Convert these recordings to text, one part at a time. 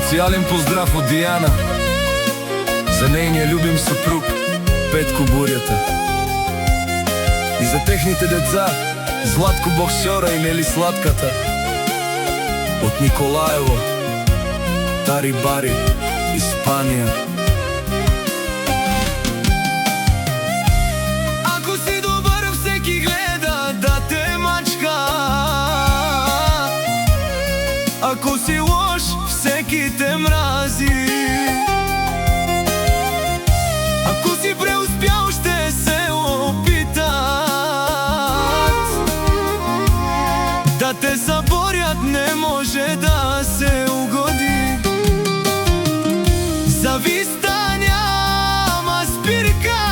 Специјален поздрав од Дијана за нејниот љубим сопруг Петко Буријата и за техните деца Златко боксера и Нели Сладката. Од Николаево, Тари Бари, Испанија. Ако си добар, всеки гледа да те мачка. Ако си лош, всеки те мрази. Ако си преуспял, ще се опитат да те заборят, не може да се угоди. Зависта няма спирка.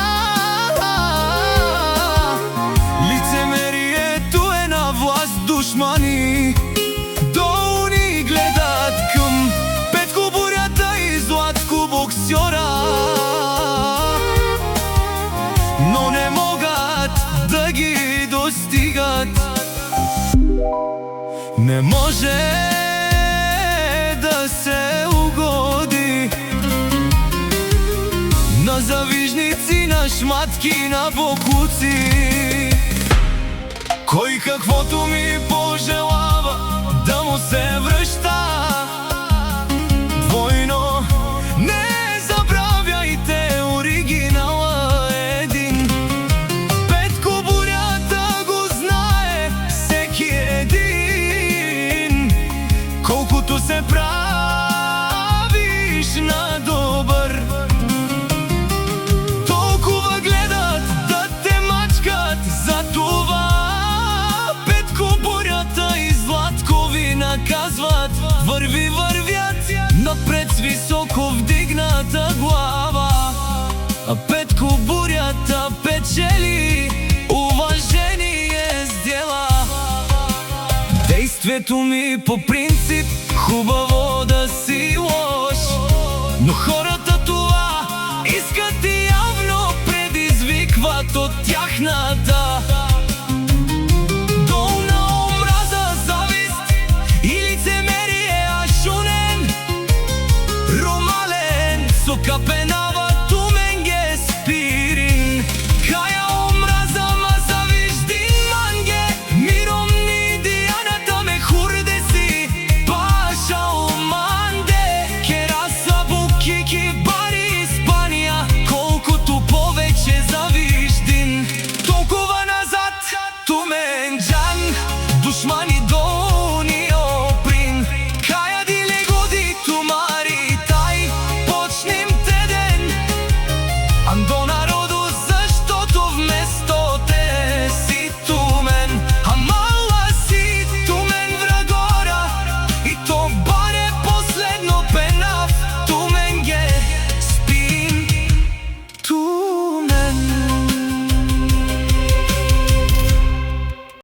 Лицемерието е на власт, душмани долу ни гледат към Петко Буријата и Златко боксера, но не могат да ги достигат. Не може да се угоди на завижници, на шматки, на бокуци. Кој каквото ми пожелава да му се връща двойно. Не забравяйте, оригинала е един. Петко Буријата го знае всеки един. Колкото се правиш на добър, толкова гледат да те мачкат. За това Петко Буријата и Златко ви наказват. Върви, вървят напред с високо вдигната глава, а Петко Буријата печели уважение с дела. Действието ми по принцип хубаво да